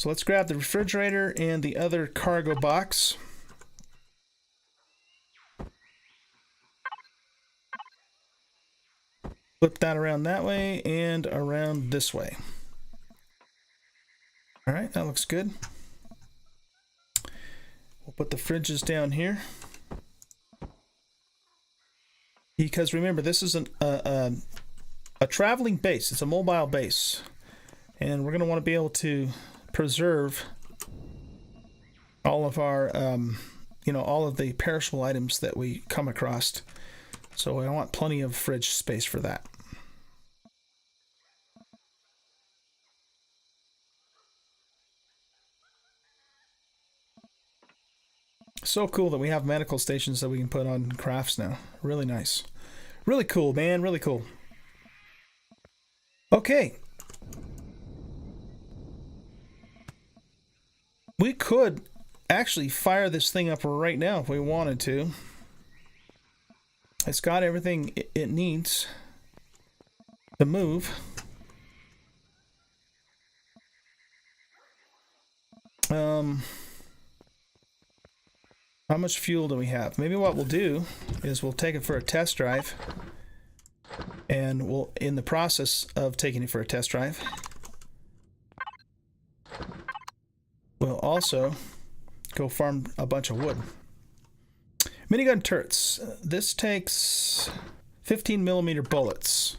So let's grab the refrigerator and the other cargo box. Flip that around that way and around this way. All right, that looks good. We'll put the fridges down here. Because remember, this is a traveling base. It's a mobile base. And we're going to want to be able to preserve all of our, all of the perishable items that we come across. So I want plenty of fridge space for that. So cool that we have medical stations that we can put on crafts now. Really nice. Really cool, man. Really cool. Okay. We could actually fire this thing up right now if we wanted to. It's got everything it needs to move. How much fuel do we have? Maybe what we'll do is we'll take it for a test drive, and we'll, in the process of taking it for a test drive, we'll also go farm a bunch of wood. Minigun turrets. This takes 15mm bullets.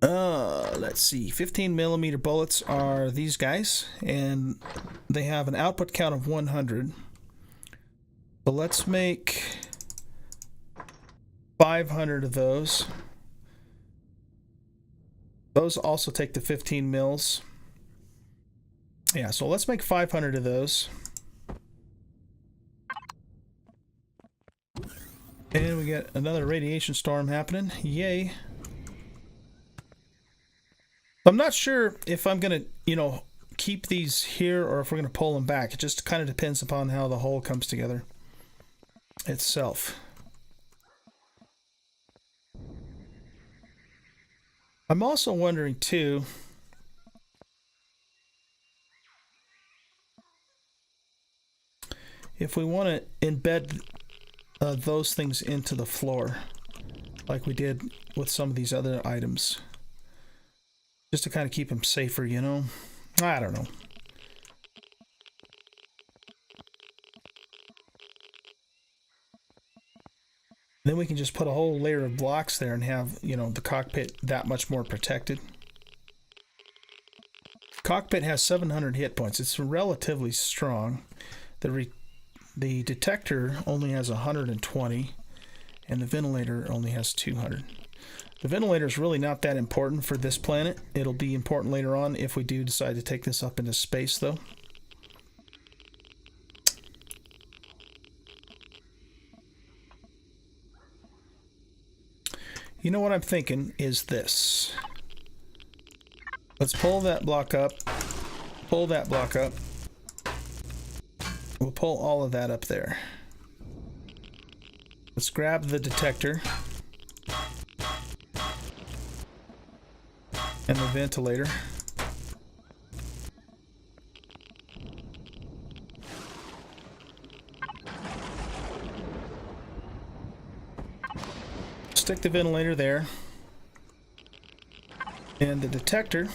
Let's see. 15mm bullets are these guys, and they have an output count of 100. So let's make 500 of those. Those also take the 15 mils. Yeah, so let's make 500 of those. And we get another radiation storm happening. Yay. I'm not sure if I'm going to, keep these here or if we're going to pull them back. It just kind of depends upon how the whole comes together itself. I'm also wondering, too, if we want to embed those things into the floor like we did with some of these other items. Just to kind of keep them safer, I don't know. Then we can just put a whole layer of blocks there and have, the cockpit that much more protected. Cockpit has 700 hit points. It's relatively strong. The detector only has 120, and the ventilator only has 200. The ventilator is really not that important for this planet. It'll be important later on if we do decide to take this up into space, though. You know what I'm thinking is this. Let's pull that block up. Pull that block up. We'll pull all of that up there. Let's grab the detector. And the ventilator. Stick the ventilator there. And the detector.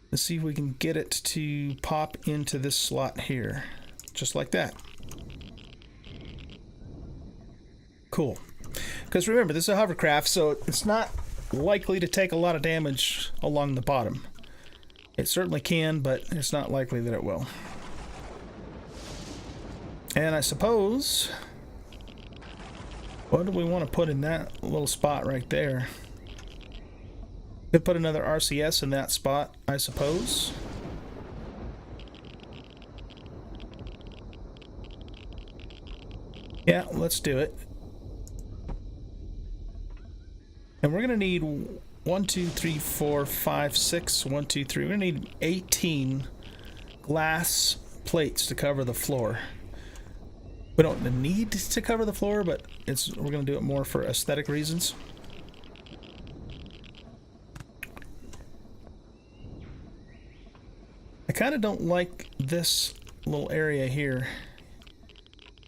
Let's see if we can get it to pop into this slot here. Just like that. Cool. Because remember, this is a hovercraft, so it's not likely to take a lot of damage along the bottom. It certainly can, but it's not likely that it will. And I suppose, what do we want to put in that little spot right there? Could put another RCS in that spot, I suppose. Yeah, let's do it. And we're going to need 1, 2, 3, 4, 5, 6, 1, 2, 3. We're going to need 18 glass plates to cover the floor. We don't need to cover the floor, but we're going to do it more for aesthetic reasons. I kind of don't like this little area here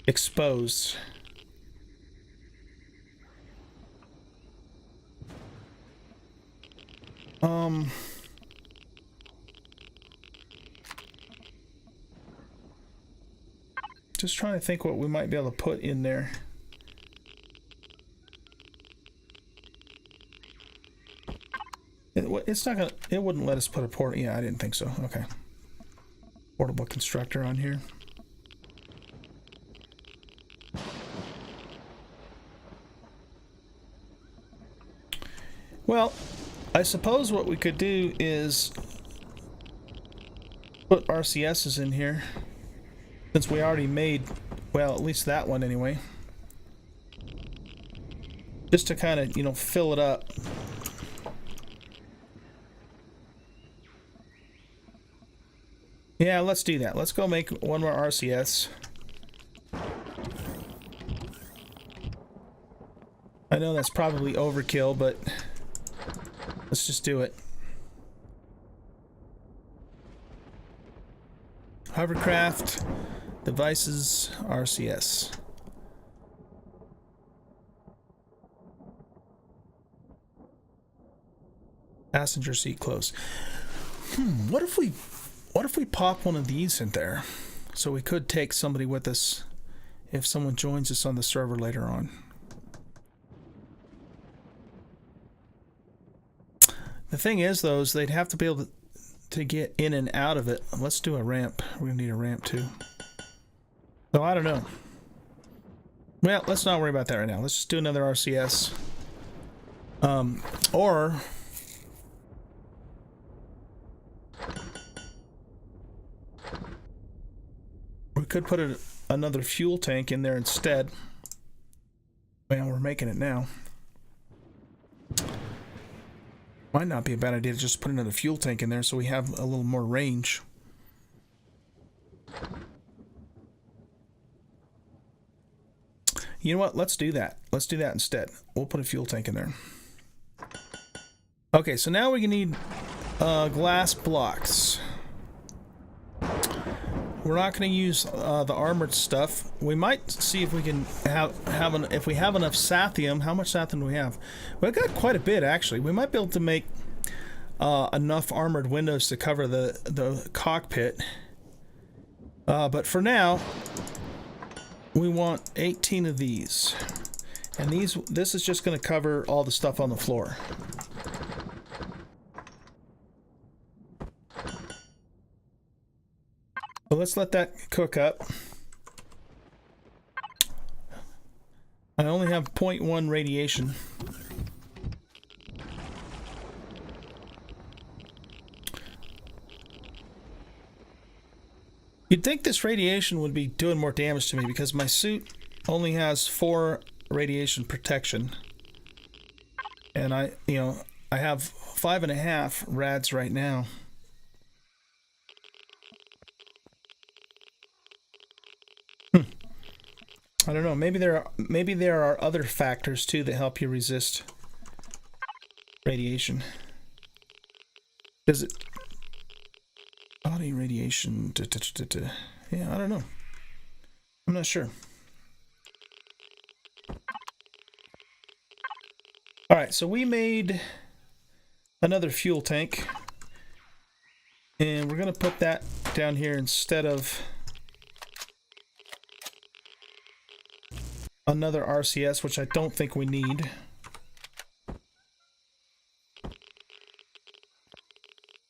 exposed. Just trying to think what we might be able to put in there. It's not gonna, it wouldn't let us put a port. Yeah, I didn't think so. Okay. Portable constructor on here. Well, I suppose what we could do is put RCSs in here, since we already made, well, at least that one anyway. Just to kind of, you know, fill it up. Yeah, let's do that. Let's go make one more RCS. I know that's probably overkill, but let's just do it. Hovercraft, devices, RCS. Passenger seat closed. What if we pop one of these in there, so we could take somebody with us if someone joins us on the server later on? The thing is, though, is they'd have to be able to get in and out of it. Let's do a ramp. We're gonna need a ramp too. So I don't know. Well, let's not worry about that right now. Let's just do another RCS. Or we could put another fuel tank in there instead. Well, we're making it now. Might not be a bad idea to just put another fuel tank in there so we have a little more range. You know what? Let's do that. Let's do that instead. We'll put a fuel tank in there. Okay, so now we're gonna need glass blocks. We're not going to use the armored stuff. We might see if we can if we have enough sathium. How much sathium do we have? We've got quite a bit, actually. We might be able to make enough armored windows to cover the cockpit. But for now, we want 18 of these, and this is just going to cover all the stuff on the floor. So let's let that cook up. I only have 0.1 radiation. You'd think this radiation would be doing more damage to me because my suit only has 4 radiation protection. And I have 5.5 rads right now. I don't know. Maybe there are other factors too that help you resist radiation. Does it body radiation? Yeah, I don't know. I'm not sure. All right, so we made another fuel tank, and we're gonna put that down here instead of another RCS, which I don't think we need.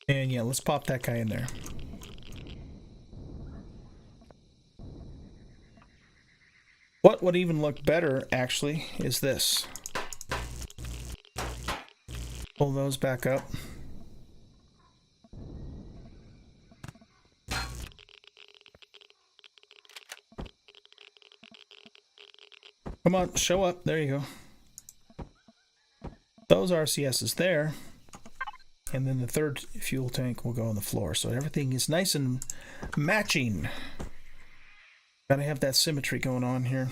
And yeah, let's pop that guy in there. What would even look better, actually, is this. Pull those back up. Come on, show up. There you go. Those RCSs there. And then the third fuel tank will go on the floor. So everything is nice and matching. Gotta have that symmetry going on here.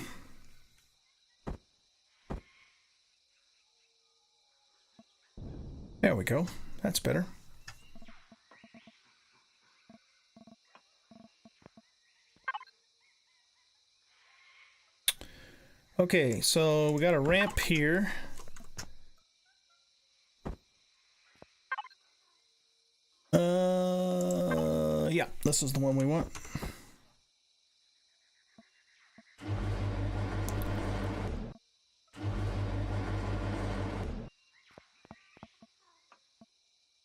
There we go. That's better. Okay, so we got a ramp here. Yeah, this is the one we want.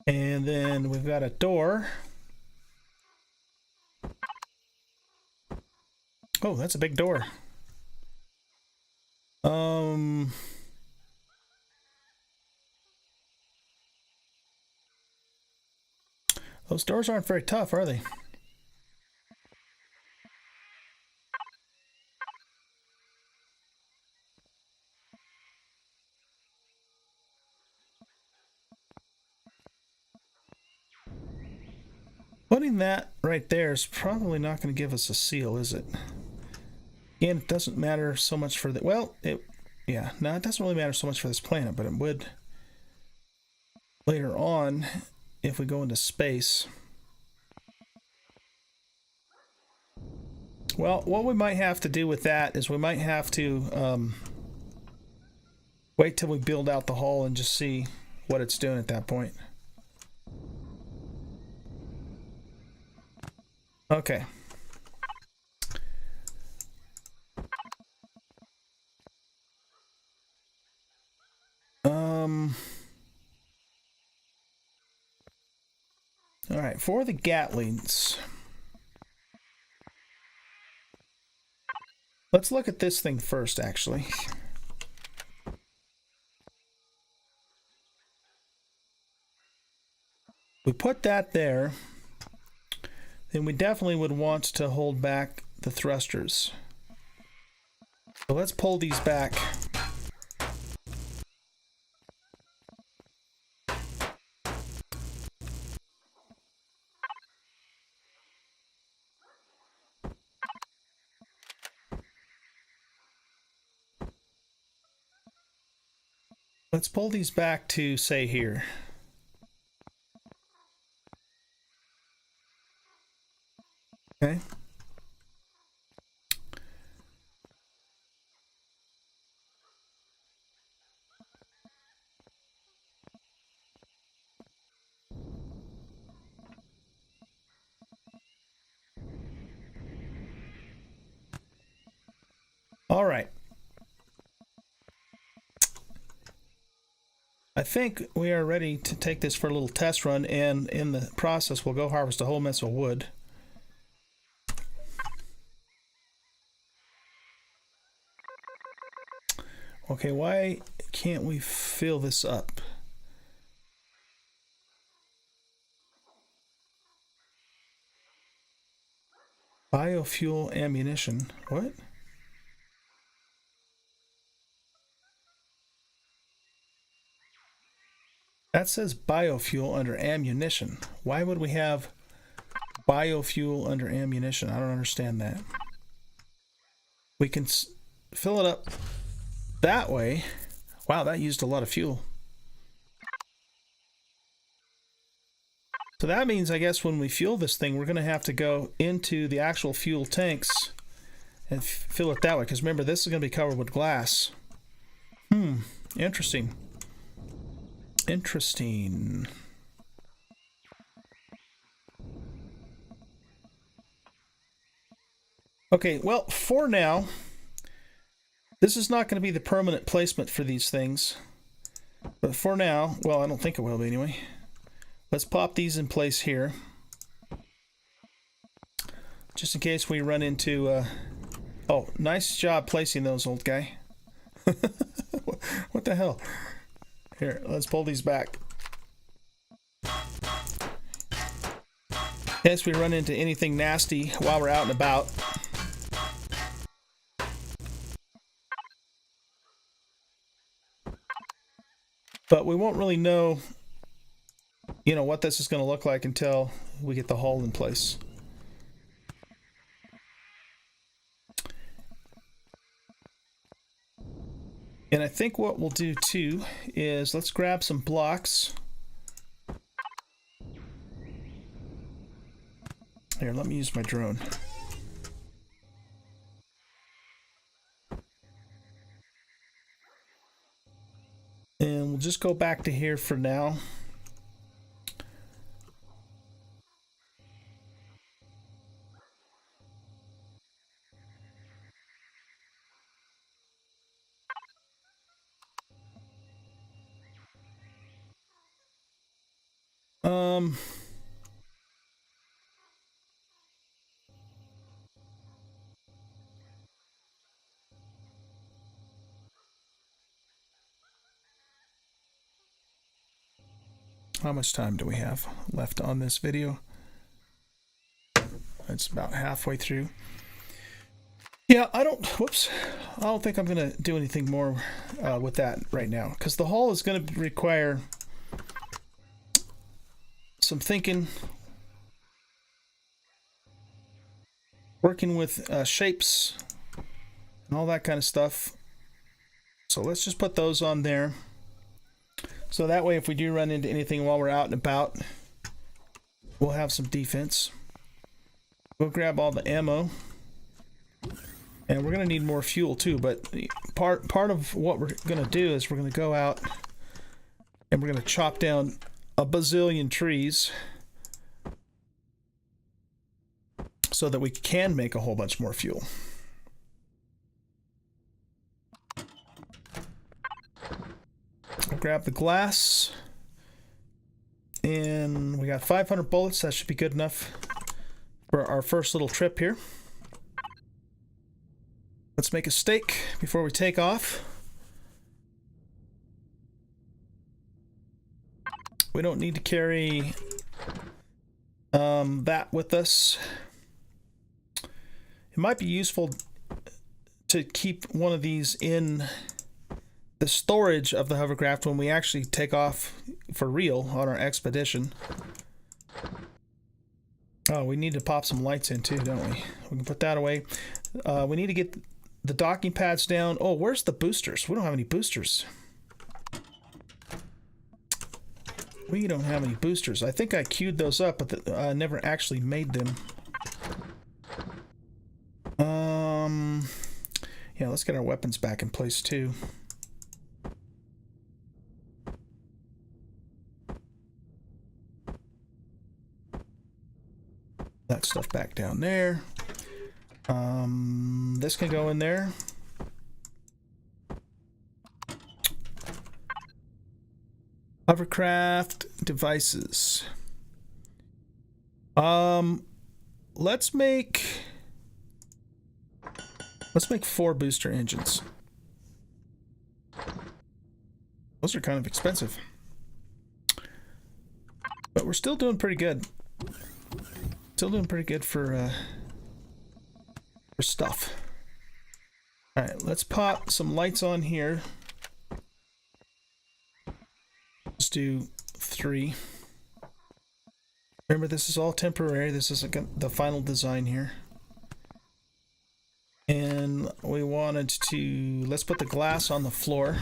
And then we've got a door. Oh, that's a big door. Those doors aren't very tough, are they? Putting that right there is probably not going to give us a seal, is it? And it doesn't matter so much for the... Well, yeah, no, it doesn't really matter so much for this planet, but it would later on if we go into space. Well, what we might have to do with that is we might have to wait till we build out the hull and just see what it's doing at that point. Okay. All right, for the Gatlings, let's look at this thing first, actually. We put that there, then we definitely would want to hold back the thrusters. So let's pull these back. Let's pull these back to, say, here. Okay. All right. I think we are ready to take this for a little test run, and in the process we'll go harvest a whole mess of wood. Okay, why can't we fill this up? Biofuel ammunition. What? That says biofuel under ammunition. Why would we have biofuel under ammunition? I don't understand that. We can fill it up that way. Wow, that used a lot of fuel. So that means, I guess, when we fuel this thing, we're going to have to go into the actual fuel tanks and fill it that way. Because remember, this is going to be covered with glass. Interesting. Interesting. Okay, well, for now, this is not going to be the permanent placement for these things. But for now, well, I don't think it will be anyway. Let's pop these in place here. Just in case we run into... Oh, nice job placing those, old guy. What the hell? Here, let's pull these back. In case we run into anything nasty while we're out and about. But we won't really know, you know, what this is going to look like until we get the hull in place. And I think what we'll do too is let's grab some blocks. Here, let me use my drone. And we'll just go back to here for now. How much time do we have left on this video? It's about halfway through. Yeah, I don't think I'm gonna do anything more with that right now, because the hull is gonna require some thinking, working with shapes and all that kind of stuff. So let's just put those on there. So that way, if we do run into anything while we're out and about, we'll have some defense. We'll grab all the ammo. And we're going to need more fuel too, but part of what we're going to do is we're going to go out and we're going to chop down a bazillion trees so that we can make a whole bunch more fuel. I'll grab the glass, and we got 500 bullets. That should be good enough for our first little trip here. Let's make a steak before we take off. We don't need to carry that with us. It might be useful to keep one of these in the storage of the hovercraft when we actually take off for real on our expedition. Oh, we need to pop some lights in too, don't we? We can put that away. We need to get the docking pads down. Oh, where's the boosters? We don't have any boosters. We don't have any boosters. I think I queued those up, but I never actually made them. Yeah, let's get our weapons back in place too. That stuff back down there. This can go in there. Hovercraft devices. Let's make 4 booster engines. Those are kind of expensive, but we're still doing pretty good. Still doing pretty good for stuff. All right, let's pop some lights on here. Let's do 3. Remember, this is all temporary. This isn't the final design here. And we wanted to, let's put the glass on the floor.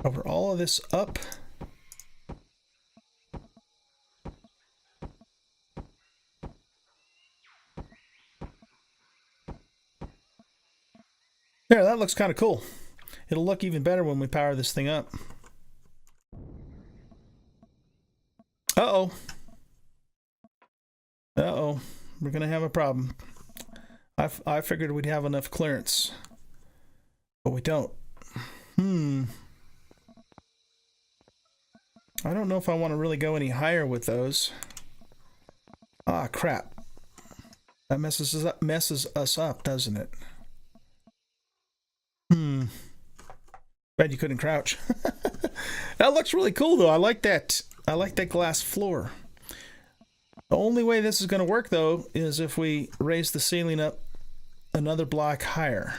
Cover all of this up. There, that looks kind of cool. It'll look even better when we power this thing up. Uh-oh. Uh-oh. We're gonna have a problem. I figured we'd have enough clearance, but we don't. I don't know if I want to really go any higher with those. Ah, crap. That messes us up, doesn't it? Bet you couldn't crouch. That looks really cool, though. I like that. I like that glass floor. The only way this is going to work, though, is if we raise the ceiling up another block higher.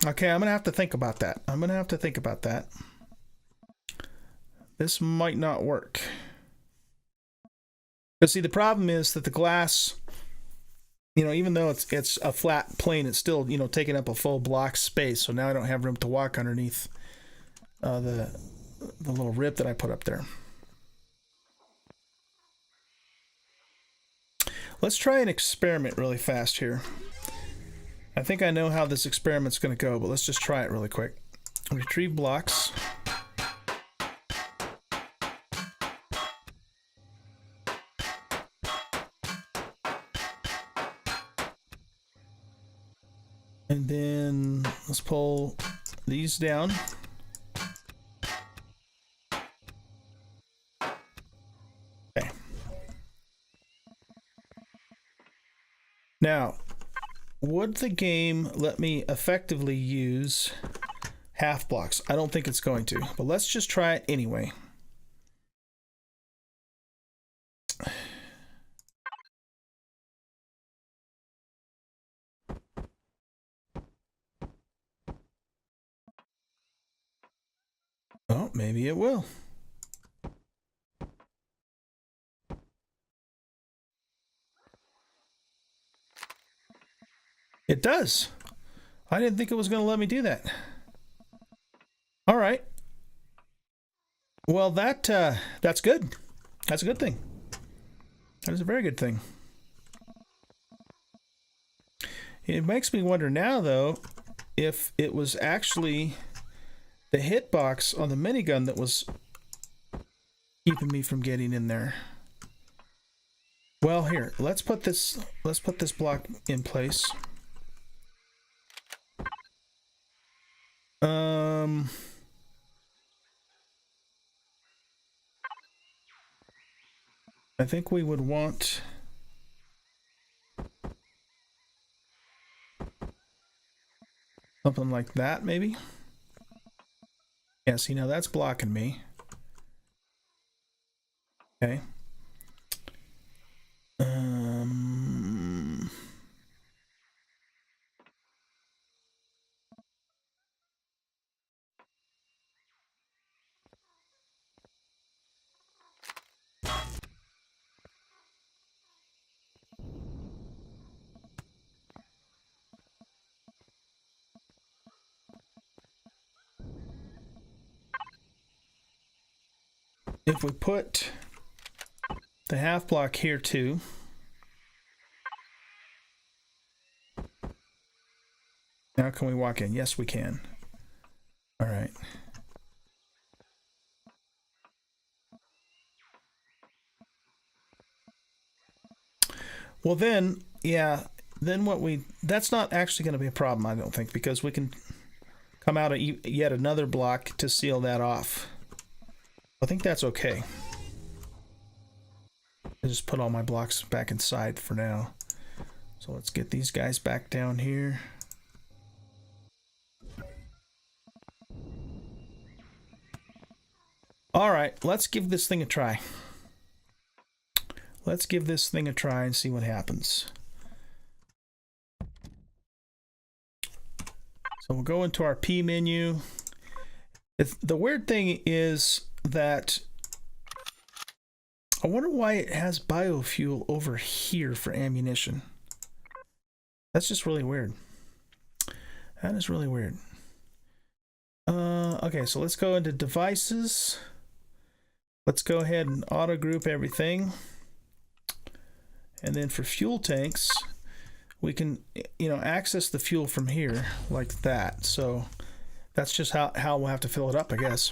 Okay, I'm gonna have to think about that. I'm gonna have to think about that. This might not work. But see, the problem is that the glass, you know, even though it's a flat plane, it's still, you know, taking up a full block space. So now I don't have room to walk underneath the little rib that I put up there. Let's try an experiment really fast here. I think I know how this experiment's going to go, but let's just try it really quick. Retrieve blocks. And then let's pull these down. Okay. Now, would the game let me effectively use half blocks? I don't think it's going to, but let's just try it anyway. Oh, maybe it will. It does. I didn't think it was going to let me do that. All right. Well, that's good. That's a good thing. That is a very good thing. It makes me wonder now, though, if it was actually the hitbox on the minigun that was keeping me from getting in there. Well, here, let's put this block in place. I think we would want something like that, maybe. Yeah, see, now that's blocking me. Okay. If we put the half block here too, now can we walk in? Yes, we can. All right. Well then, yeah, then that's not actually going to be a problem, I don't think, because we can come out of yet another block to seal that off. I think that's okay. I just put all my blocks back inside for now. So let's get these guys back down here. All right, let's give this thing a try. Let's give this thing a try and see what happens. So we'll go into our P menu. The weird thing is that I wonder why it has biofuel over here for ammunition. That's just really weird. That is really weird. Okay, so let's go into devices. Let's go ahead and auto group everything. And then for fuel tanks, we can, you know, access the fuel from here like that. So that's just how we'll have to fill it up, I guess.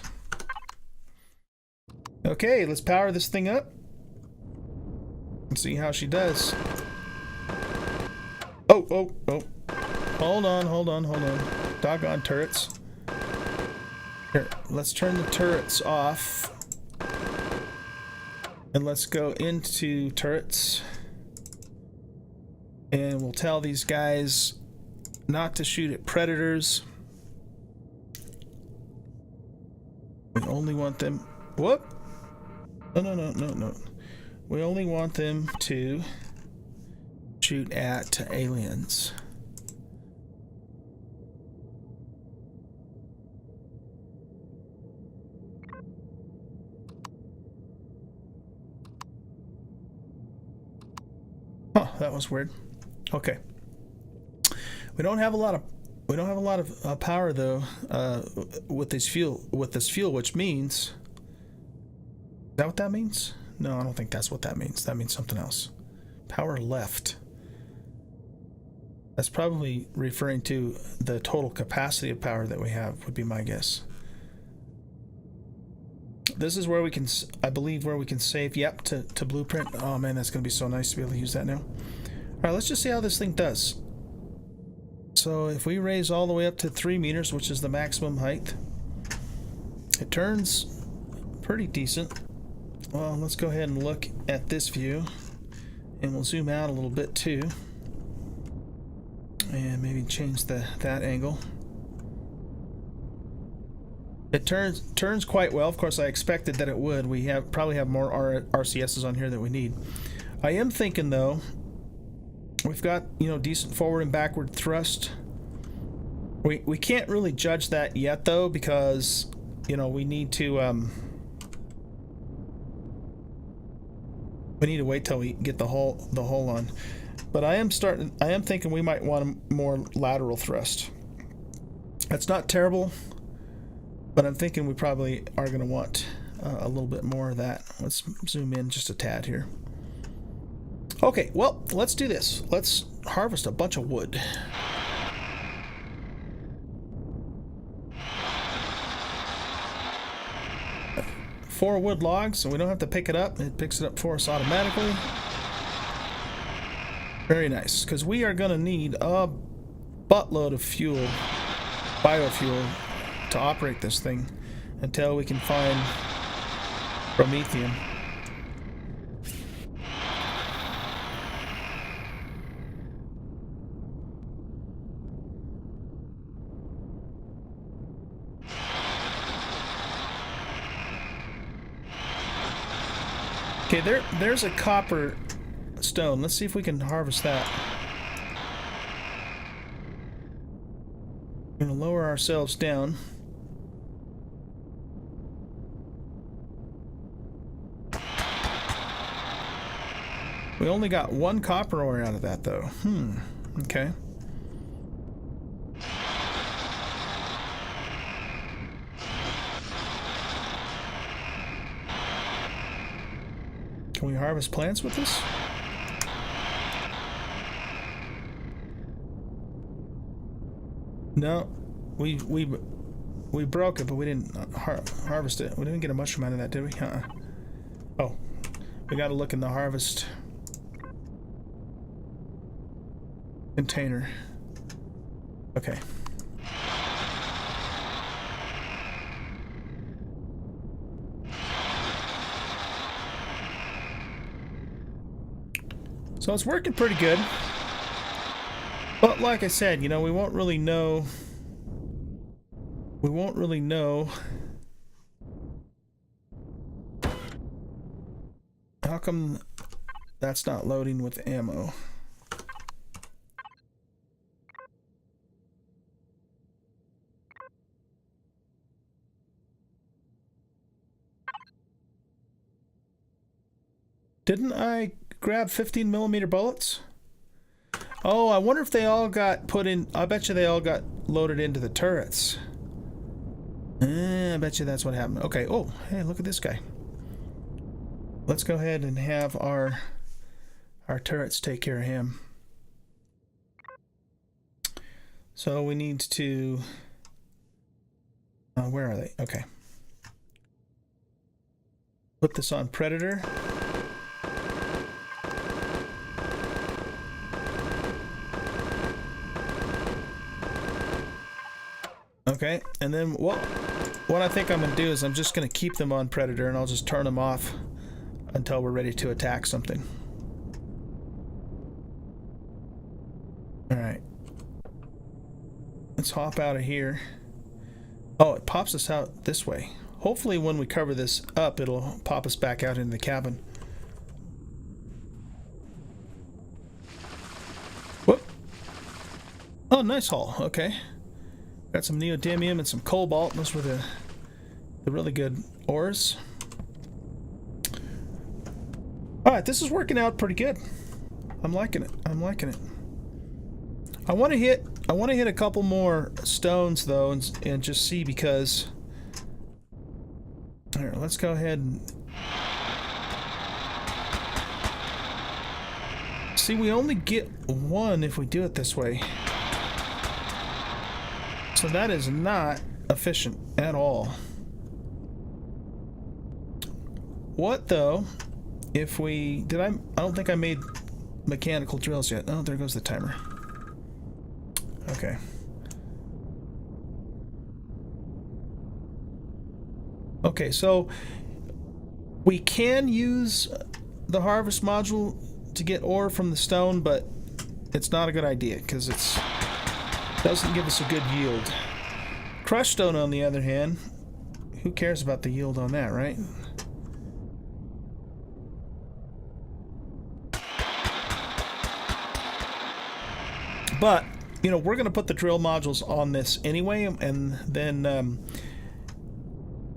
Okay, let's power this thing up and see how she does. Oh. Hold on. Doggone turrets. Here, let's turn the turrets off. And let's go into turrets. And we'll tell these guys not to shoot at predators. We only want them... Whoop! No. We only want them to shoot at aliens. that was weird. Okay. We don't have a lot of power though with this fuel, which means, is that what that means? No, I don't think that's what that means. That means something else. Power left. That's probably referring to the total capacity of power that we have, would be my guess. This is where we can, I believe, where we can save. Yep, to blueprint. Oh man, that's going to be so nice to be able to use that now. All right, let's just see how this thing does. So if we raise all the way up to 3 meters, which is the maximum height, it turns pretty decent. Well, let's go ahead and look at this view, and we'll zoom out a little bit too, and maybe change that angle. It turns quite well. Of course, I expected that it would. We probably have more RCSs on here than we need. I am thinking though, we've got, you know, decent forward and backward thrust. We can't really judge that yet though, because, you know, we need to wait till we get the hull on. But I am thinking we might want a more lateral thrust. That's not terrible, but I'm thinking we probably are going to want a little bit more of that. Let's zoom in just a tad here. Okay, well, let's do this. Let's harvest a bunch of wood. Four wood logs, so we don't have to pick it up. It picks it up for us automatically. Very nice, because we are going to need a buttload of fuel, biofuel, to operate this thing until we can find promethium. Okay, there's a copper stone. Let's see if we can harvest that. We're going to lower ourselves down. We only got 1 copper ore out of that though. Okay. Can we harvest plants with this? No, we broke it, but we didn't harvest it. We didn't get a mushroom out of that, did we? Oh, we got to look in the harvest container. Okay. So it's working pretty good. But like I said, you know, we won't really know. How come that's not loading with ammo? Didn't I grab 15mm bullets? Oh, I wonder if they all got put in. I bet you they all got loaded into the turrets. I bet you that's what happened. Okay. Oh, hey, look at this guy. Let's go ahead and have our turrets take care of him. So we need to. Where are they? Okay. Put this on Predator. Okay, and then what I think I'm going to do is I'm just going to keep them on Predator, and I'll just turn them off until we're ready to attack something. Alright. Let's hop out of here. Oh, it pops us out this way. Hopefully when we cover this up, it'll pop us back out into the cabin. Whoop. Oh, nice haul. Okay. Got some neodymium and some cobalt. Those were the really good ores. Alright, this is working out pretty good. I'm liking it. I'm liking it. I want to hit a couple more stones though, and just see, because all right, let's go ahead and see. We only get one if we do it this way, so that is not efficient at all. What though if we I don't think I made mechanical drills yet. Oh, there goes the timer. Okay. Okay, so we can use the harvest module to get ore from the stone, but it's not a good idea because it doesn't give us a good yield. Crushed stone, on the other hand, who cares about the yield on that, right? But you know, we're going to put the drill modules on this anyway, and then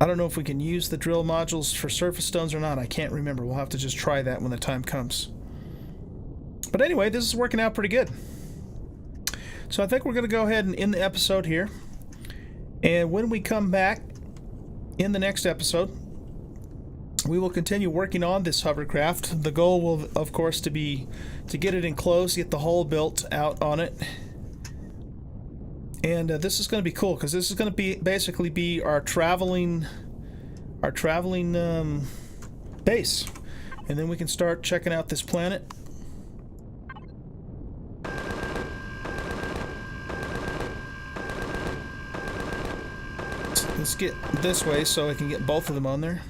I don't know if we can use the drill modules for surface stones or not. I can't remember. We'll have to just try that when the time comes. But anyway, this is working out pretty good. So I think we're going to go ahead and end the episode here. And when we come back in the next episode, we will continue working on this hovercraft. The goal will, of course, to be to get it enclosed, get the hull built out on it. And this is going to be cool, because this is going to be basically be our traveling base, and then we can start checking out this planet. Let's get this way so I can get both of them on there.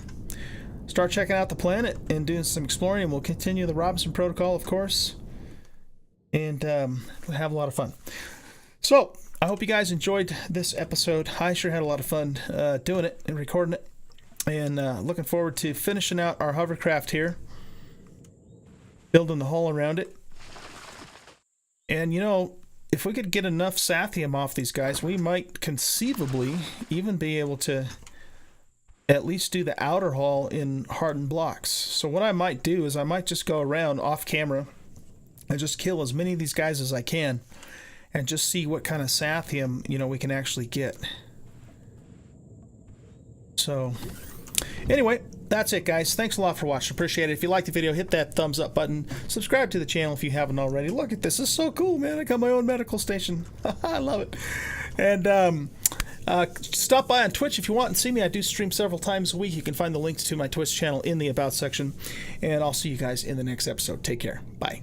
Start checking out the planet and doing some exploring, and we'll continue the Robinson Protocol, of course, and have a lot of fun. So I hope you guys enjoyed this episode. I sure had a lot of fun doing it and recording it, and looking forward to finishing out our hovercraft here, building the hull around it. And you know, if we could get enough Sathium off these guys, we might conceivably even be able to at least do the outer hull in hardened blocks. So what I might do is I might just go around off camera and just kill as many of these guys as I can, and just see what kind of Sathium, you know, we can actually get. So anyway, that's it, guys. Thanks a lot for watching. Appreciate it. If you liked the video, hit that thumbs up button. Subscribe to the channel if you haven't already. Look at this. This is so cool, man. I got my own medical station. I love it. And stop by on Twitch if you want and see me. I do stream several times a week. You can find the links to my Twitch channel in the About section. And I'll see you guys in the next episode. Take care. Bye.